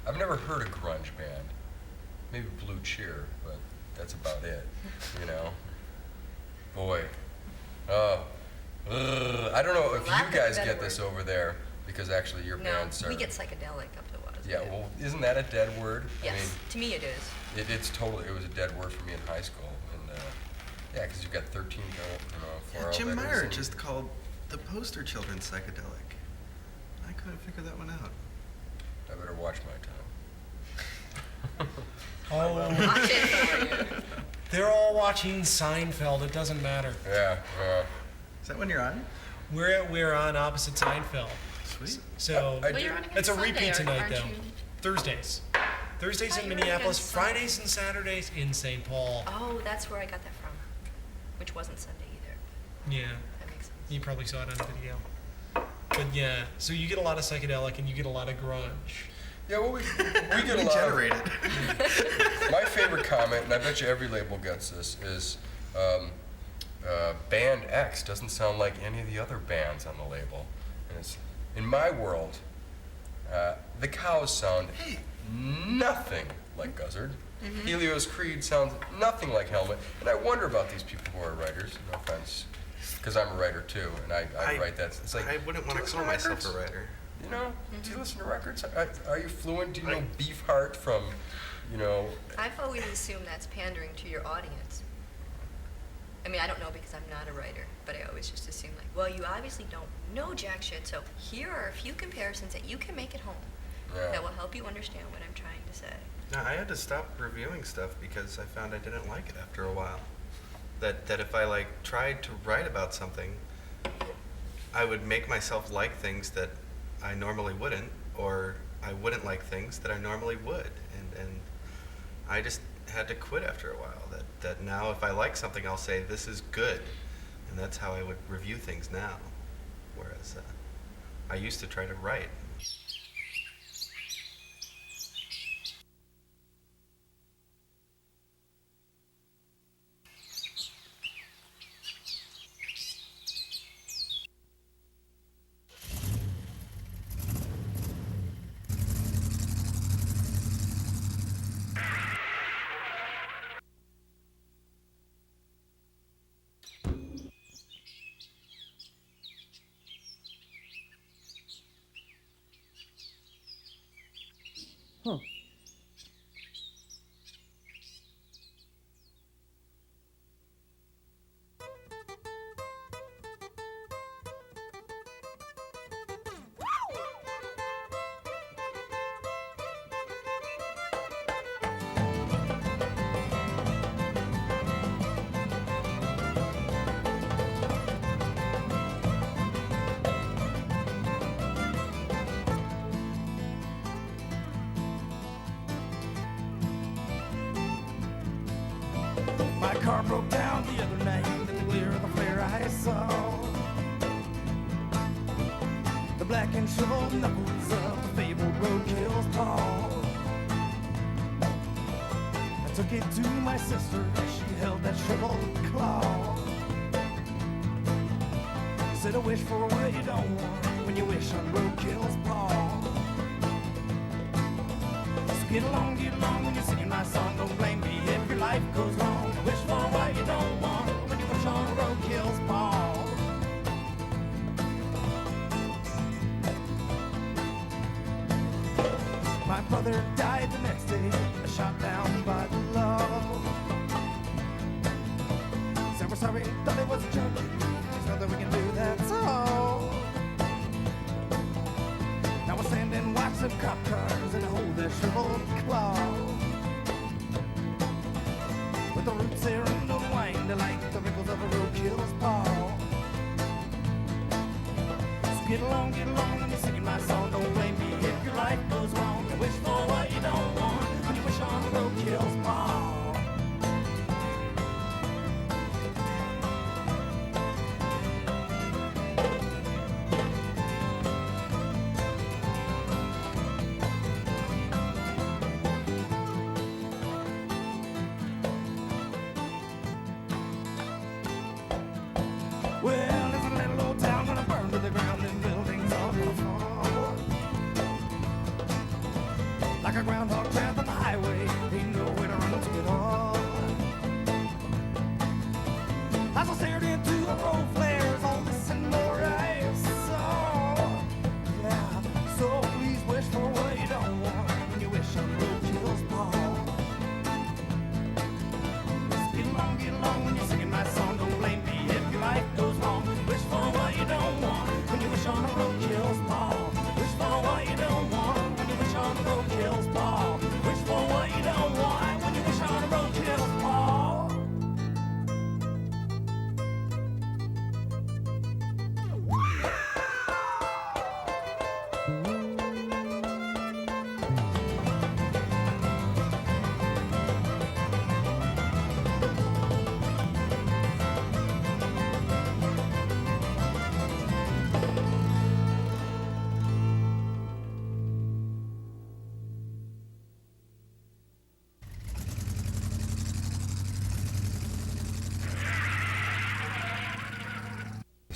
I've never heard a grunge band. Maybe Blue Cheer, but that's about it, you know? Boy. I don't know if you guys get this over there, because actually your bands are... No, we get psychedelic up to us. Yeah, well, isn't that a dead word? Yes, I mean, to me it is. It's totally, it was a dead word for me in high school. And yeah, because you've got 13, yeah, Jim Meyer just called the poster children psychedelic. I couldn't figure that one out. I better watch my tongue. Watch it for you. They're all watching Seinfeld. It doesn't matter. Yeah. Is that when you're on? We're on opposite Seinfeld. Sweet. So But you're running on it's a Sunday, repeat tonight, aren't though. you? Thursdays Oh, in you're running on Minneapolis. Sunday. Fridays and Saturdays in St. Paul. Oh, that's where I got that from, which wasn't Sunday either. Yeah, That makes sense. you probably saw it on video. But yeah, so you get a lot of psychedelic and you get a lot of grunge. Yeah, well, we get a lot Generated. My favorite comment, and I bet you every label gets this, is band X doesn't sound like any of the other bands on the label. And it's, in my world, the Cows sound nothing like Guzzard. Helios Creed sounds nothing like Helmet. And I wonder about these people who are writers, no offense, because I'm a writer too, and I write that. It's like, I wouldn't want to call myself a writer. You know, do you listen to records? Are you fluent? Do you know Beefheart from, you know? I've always assumed that's pandering to your audience. I mean, I don't know because I'm not a writer, but I always just assume like, well, you obviously don't know jack shit, so here are a few comparisons that you can make at home that will help you understand what I'm trying to say. No, I had to stop reviewing stuff because I found I didn't like it after a while. That if I tried to write about something, I would make myself like things that I normally wouldn't, or I wouldn't like things that I normally would, and I just had to quit after a while. That now if I like something, I'll say this is good, and that's how I would review things now. Whereas I used to try to write. My car broke down the other night in the glare of the flare I saw. The black and shriveled knuckles of the fabled roadkill's paw. I took it to my sister, she held that shriveled claw. Said a wish for what you don't want when you wish on roadkill's paw. So get along when you're singing my song. Don't blame me if your life goes wrong. Wish for what you don't want when you wish on roadkill's paw. My brother died the next day, shot down by the law. Said we're sorry, thought it was a joke. There's nothing we can do, that's all. Now we're standing, watch some cop cars and hold their shriveled claw. With the roots there and unwind like the wrinkles of a roadkill's paw. So get along when you're singing my song. Don't blame me if your life goes wrong. You wish for what you don't want when you wish on a roadkill's paw.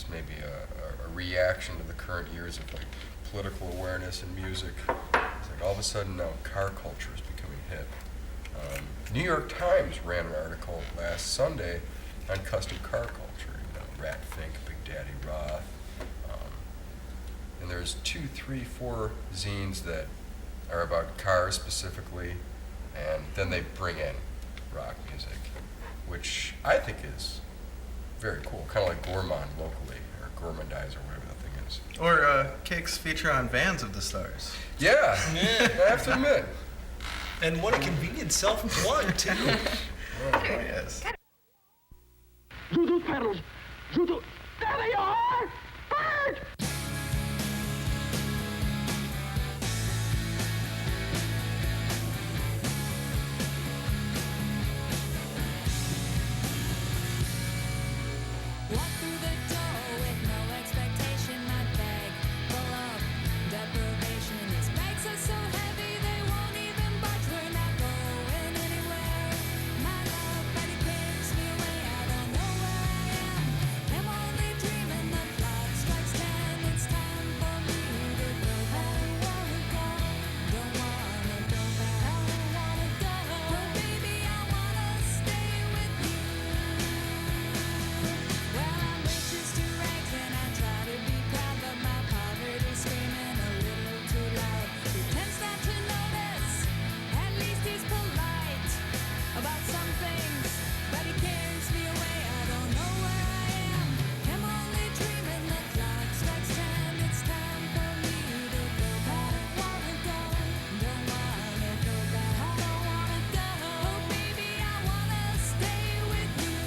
is maybe a reaction to the current years of like political awareness in music. It's like all of a sudden now car culture is becoming hip. New York Times ran an article last Sunday on custom car culture. You know, Rat Fink, Big Daddy Roth, and there's 2, 3, 4 zines that are about cars specifically, and then they bring in rock music, which I think is very cool, kind of like Gourmand locally, or Gourmandize, or whatever the thing is. Or Cake's feature on Vans of the Stars. Yeah, I have to admit. And what a convenient self-plug, too. Oh, yes. Zuzu pedals. Zuzu. There they are! Bird! Walk through the door with no expectation. My bag full of deprivation. These bags are so heavy they won't even budge. We're not going anywhere. My love, but it picks me away. I don't know where I am. I'm only dreaming. The clock strikes 10. It's time for me to go back. I don't wanna go back. I don't wanna go. But baby, I wanna stay with you. Well, I'm riches to rags and I try to be proud, but my poverty's screaming a little too loud. Pretends not to notice, at least he's polite about some things, but he carries me away. I don't know where I am. I'm only dreaming. The clock strikes 10. It's time for me to go back. I wanna go. Don't wanna go back. I don't wanna go. Oh, baby, I wanna stay with you.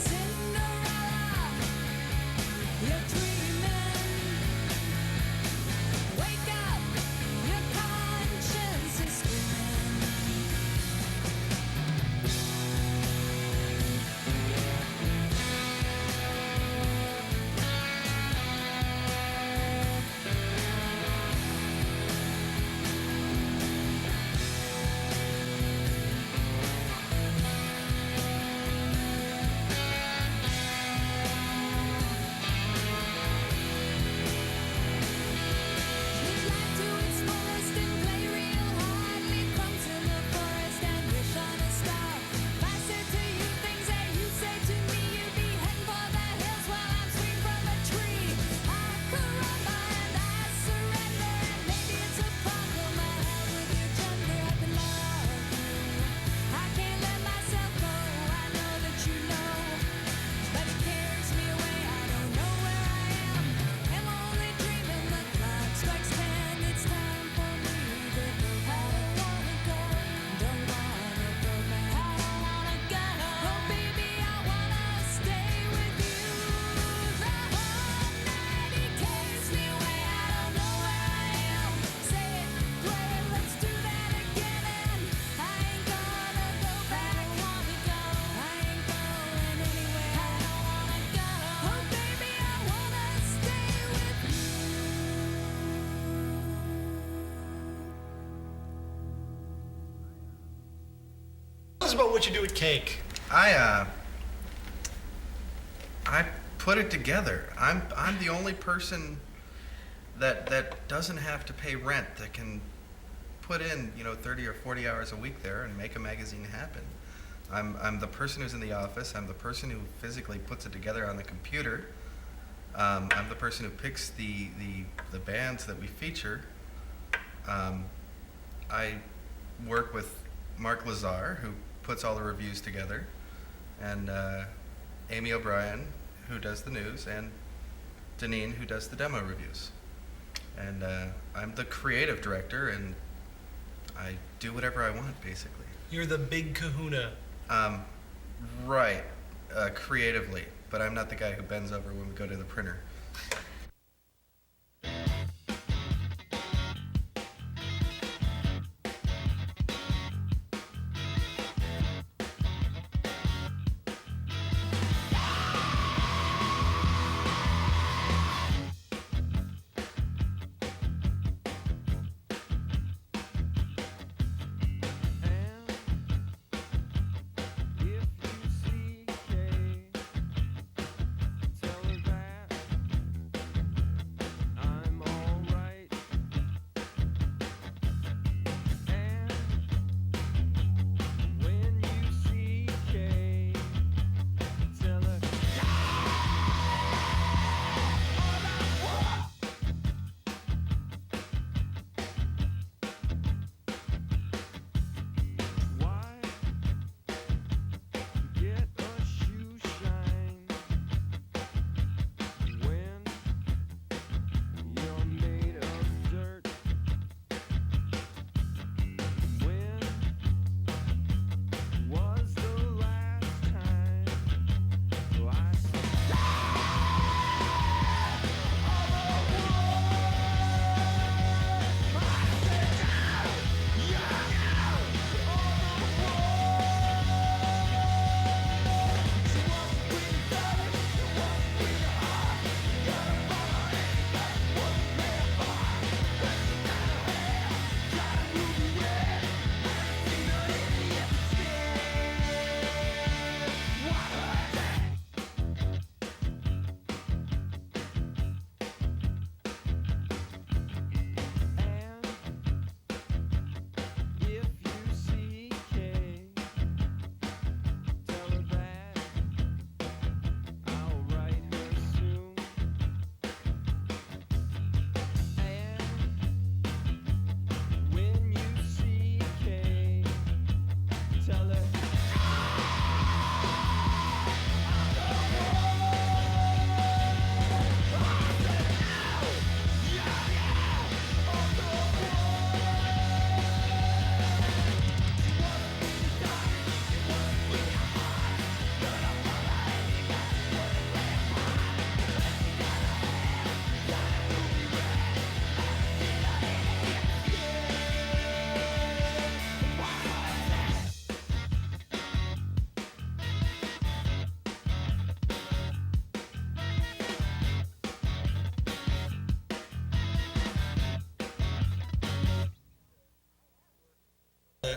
Cinderella, you're dreaming. Wake up, your conscience is screaming. Live life to its fullest and play real hard. Leave crumbs in the forest and wish on a star. If I said to you things that you say to me, you'd be heading for the hills while I'm swinging from a tree. I caramba and I surrender, and maybe it's a problem I have with your gender. I can love you. I can't let myself go. I know that you know, but it carries me away. I don't know where I am. I'm only dreaming. The clock strikes 10. It's time for me to go. I don't wanna go. Don't wanna go back. I don't wanna go. Oh, baby, I wanna stay with you. The whole night he carries me away. I don't know where I am. Say it, play it, let's do that again. And I ain't gonna go back. I wanna go. I ain't going anywhere. I don't wanna go. Oh, baby, I wanna stay with you. Tell us about what you do at Cake. I put it together. I'm the only person that doesn't have to pay rent, that can put in 30 or 40 hours a week there and make a magazine happen. I'm the person who's in the office. I'm the person who physically puts it together on the computer. I'm the person who picks the bands that we feature. I work with Mark Lazar, who puts all the reviews together, and Amy O'Brien, who does the news, and Deneen, who does the demo reviews. And I'm the creative director, and I do whatever I want, basically. You're the big kahuna. Right, creatively, but I'm not the guy who bends over when we go to the printer.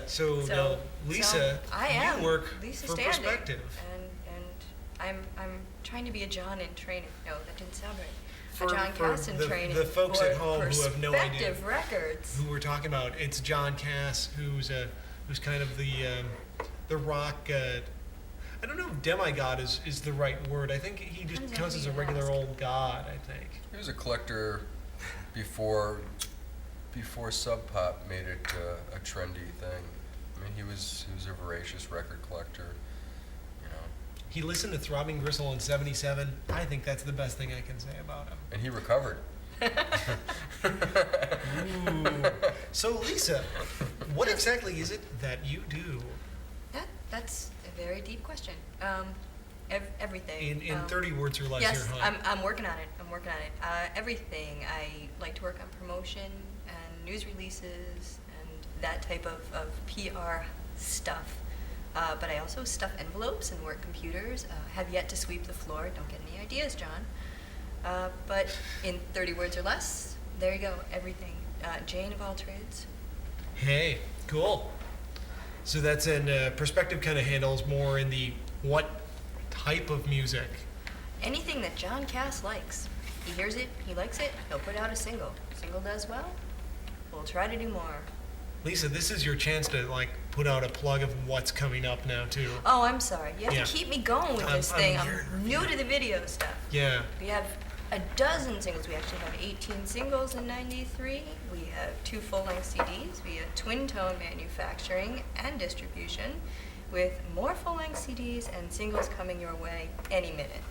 So So- now, Lisa, I am you work Lisa for Standing, Perspective. and I'm trying to be a John in training. No, that didn't sound right. For- a John for Cass in the- training. the folks for at home who have no idea. Perspective Records. Who we're talking about? It's John Cass, who's kind of the rock. I don't know if demigod is the right word. I think he just Depends on counts who as a you regular ask. old god. I think. He was a collector before Sub Pop made it a trendy thing. I mean, he was a voracious record collector. You know, He listened to Throbbing Gristle in '77. I think that's the best thing I can say about him. and he recovered. Ooh. So Lisa, what exactly is it that you do? That's a very deep question. Everything. In 30 words or less, Yes, here, huh? I'm working on it. Everything. I like to work on promotion and news releases and that type of PR stuff. But I also stuff envelopes and work computers. Have yet to sweep the floor. Don't get any ideas, John. But in 30 words or less, there you go. Everything. Jane of all trades. Hey, cool. So that's in Perspective kind of handles more in the what type of music? Anything that John Cass likes. He hears it, he likes it, he'll put out a single. Single does well, we'll try to do more. Lisa, this is your chance to like put out a plug of what's coming up now too. Oh, I'm sorry. You have Yeah. to keep me going with I'm- this I'm thing. here. I'm new to the video stuff. Yeah. We have a dozen singles. We actually have 18 singles in '93. We have 2 full-length CDs. We have twin tone manufacturing and distribution with more full-length CDs and singles coming your way any minute.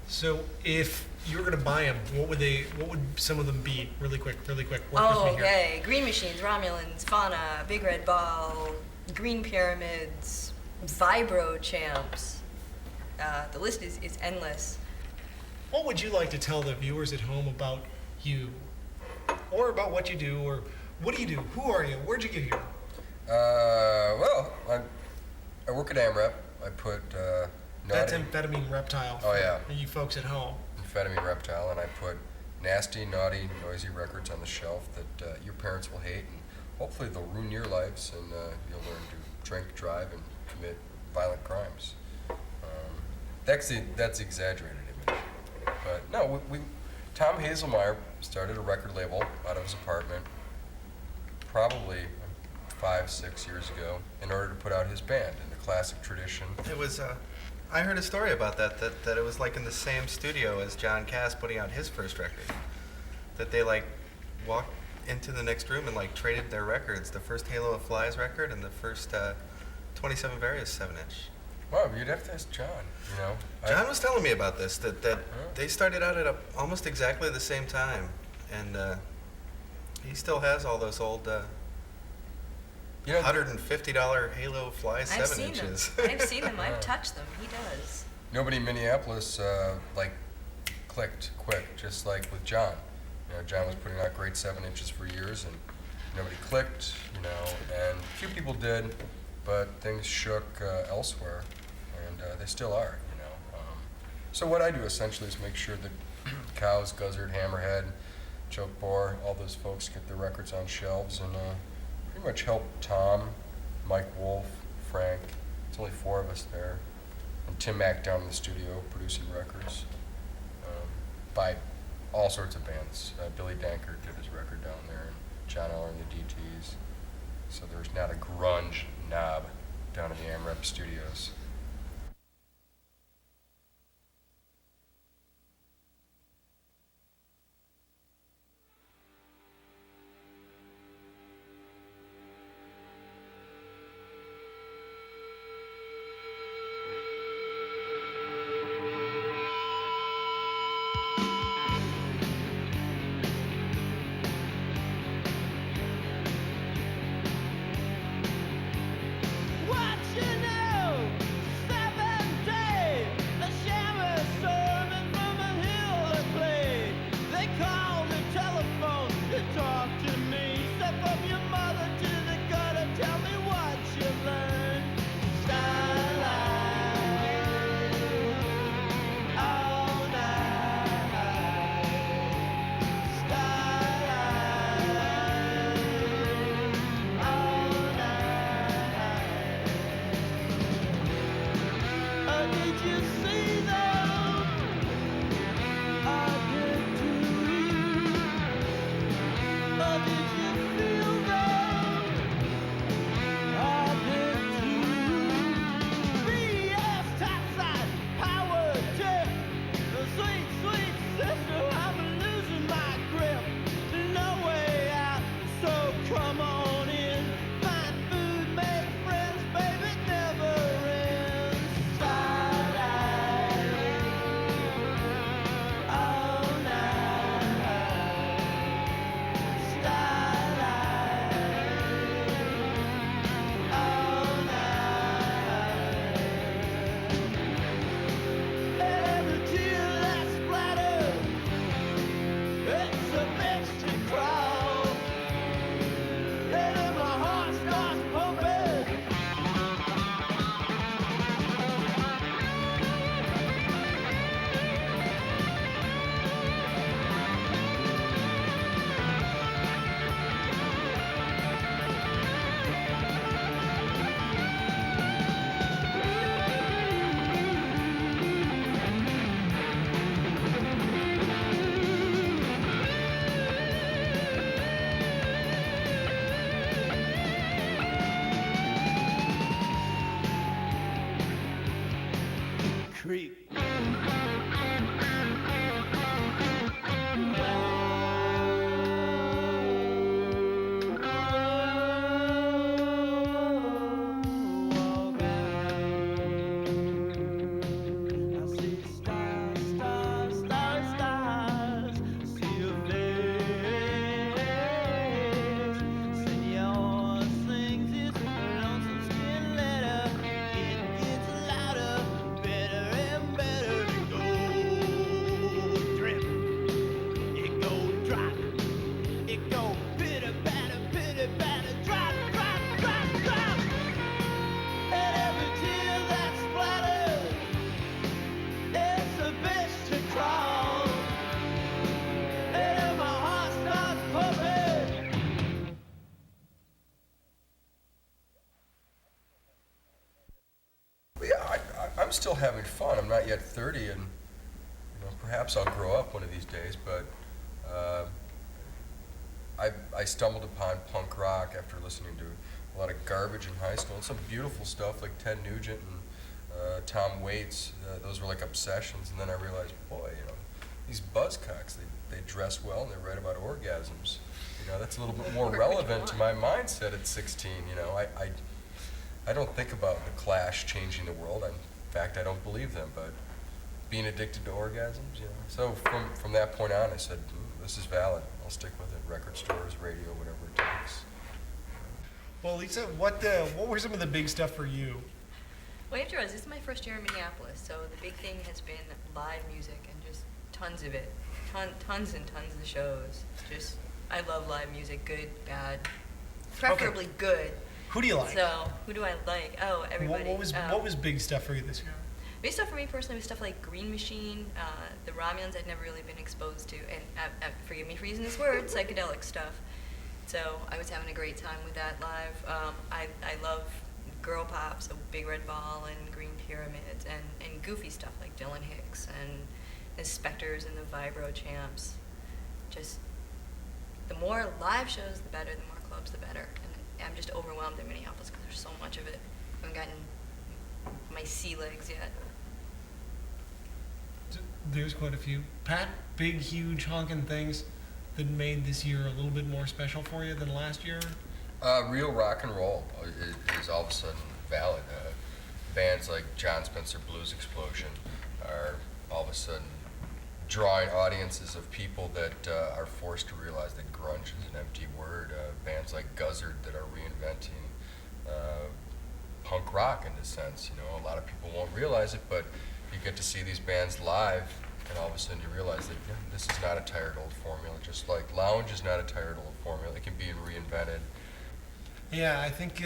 So if you were gonna buy them, what would some of them be? Really quick. Work Oh, with me here. okay. Green Machines, Romulans, Fauna, Big Red Ball, Green Pyramids, Vibro Champs. The list is endless. What would you like to tell the viewers at home about you? Or about what you do, or what do you do? Who are you? Where'd you get here? Well, I work at AMREP. I put That's naughty amphetamine reptile. Oh, yeah. For you folks at home. amphetamine reptile, and I put nasty, naughty, noisy records on the shelf that your parents will hate, and hopefully they'll ruin your lives, and you'll learn to drink, drive, and commit violent crimes. That's exaggerated image. But no, Tom Hazelmeyer started a record label out of his apartment probably 5-6 years ago in order to put out his band in the classic tradition. It was, I heard a story about that it was like in the same studio as John Cass putting out his first record. That they like walked into the next room and like traded their records, the first Halo of Flies record and the first 27 Various 7-inch. Well, you'd have to ask John, you know. John was telling me about this, that they started out at almost exactly the same time. And he still has all those old You know, $150 Halo Fly I've 7 seen them. inches. I've seen them. I've touched them. He does. nobody in Minneapolis like clicked quick, just like with John. You know, John was putting out great 7 inches for years, and nobody clicked. You know, and a few people did, but things shook elsewhere, and they still are. You know, so what I do essentially is make sure that Cows, Guzzard, Hammerhead, Choke Bore, all those folks get their records on shelves, and pretty much help Tom, Mike Wolf, Frank. It's only 4 of us there. And Tim Mack down in the studio producing records by all sorts of bands. Billy Dankert did his record down there, and John Eller and the DTs. So there's not a grunge knob down in the AMREP studios. What you know, creep. I see stars, stars, stars, stars. See your face. Senor sings his lonesome skin letter. It gets louder, better and better. It goes drip, it goes drop, it goes pitter patter, drop, drop, drop, drop. And every tear that splatters. It's the best to crawl, and my heart starts pumping. I'm still having fun. I'm not yet 30, and perhaps I'll grow up one of these days. But I stumbled upon punk rock after listening to a lot of garbage in high school. And some beautiful stuff like Ted Nugent and Tom Waits. Those were like obsessions. And then I realized, boy, these buzzcocks, they dress well and they write about orgasms. That's a little bit more relevant to my mindset at 16. I don't think about the Clash changing the world. In fact, I don't believe them. But being addicted to orgasms, So from that point on, I said, this is valid. I'll stick with it. Record stores, radio, whatever it takes. Well, Lisa, what were some of the big stuff for you? Well, you have to realize this is my first year in Minneapolis, so the big thing has been live music and just tons of it. Tons and tons of shows. Just, I love live music, good, bad, preferably good. Who do you like? So, who do I like? Oh, everybody. What was big stuff for you this year? Big stuff for me personally was stuff like Green Machine, the Romulans I'd never really been exposed to, and forgive me for using this word, psychedelic stuff. So I was having a great time with that live. I love girl pop, so Big Red Ball and Green Pyramids, and goofy stuff like Dylan Hicks and the Spectres and the Vibro Champs. Just the more live shows, the better. The more clubs, the better. And I'm just overwhelmed in Minneapolis because there's so much of it. I haven't gotten my sea legs yet. There's quite a few. Pat, big, huge, honking things that made this year a little bit more special for you than last year? Real rock and roll is all of a sudden valid. Bands like John Spencer Blues Explosion are all of a sudden drawing audiences of people that are forced to realize that grunge is an empty word. Bands like Guzzard that are reinventing punk rock in a sense. A lot of people won't realize it, but you get to see these bands live, and all of a sudden you realize that this is not a tired old formula. Just like lounge is not a tired old formula; it can be reinvented. Yeah, I think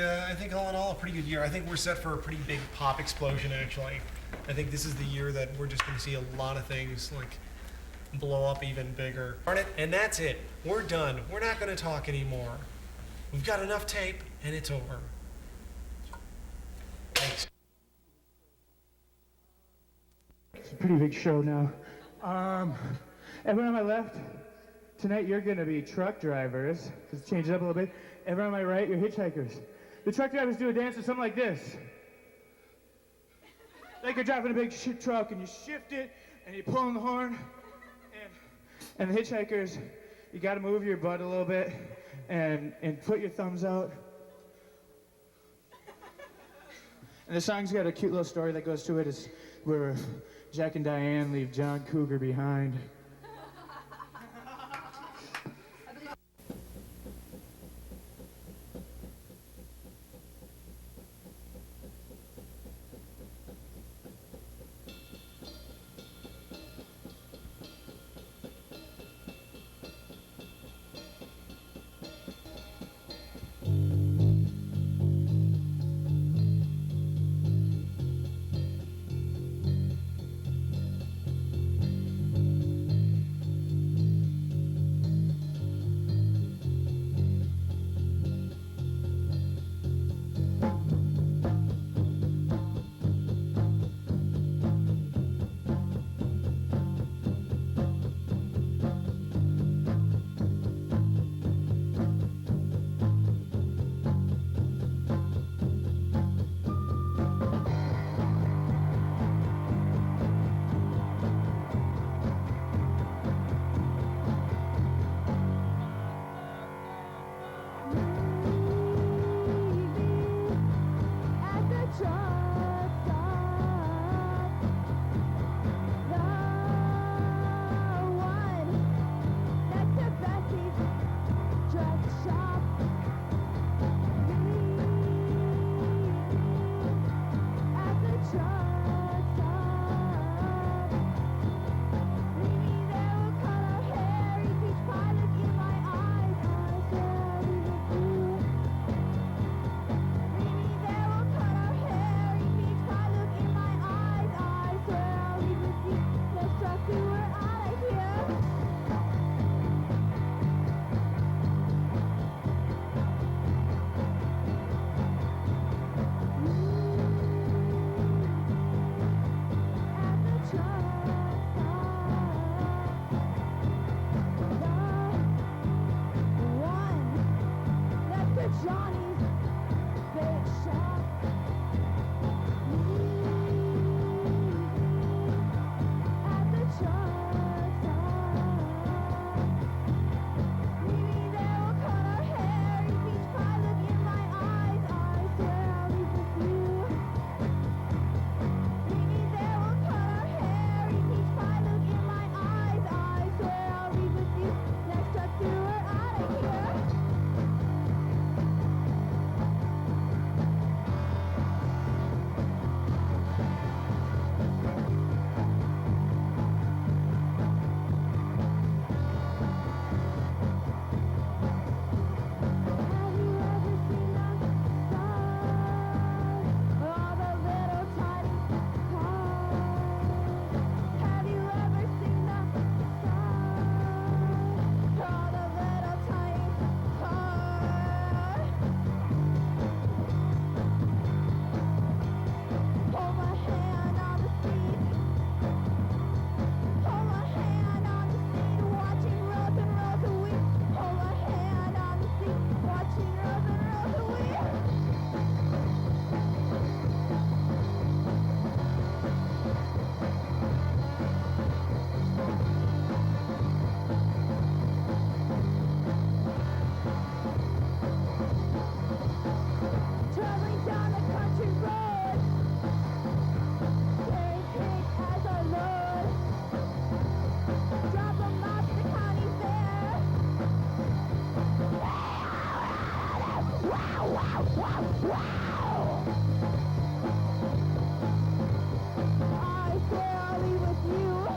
all in all a pretty good year. I think we're set for a pretty big pop explosion. Actually, I think this is the year that we're just going to see a lot of things like blow up even bigger. And that's it. We're done. We're not going to talk anymore. We've got enough tape, and it's over. Thanks. It's a pretty big show now. Everyone on my left, tonight you're gonna be truck drivers. Just change it up a little bit. Everyone on my right, you're hitchhikers. The truck drivers do a dance with something like this. Like you're driving a big truck and you shift it and you pull on the horn. And the hitchhikers, you gotta move your butt a little bit and put your thumbs out. And the song's got a cute little story that goes to it. It's where Jack and Diane leave John Cougar behind. I swear I'll be with you.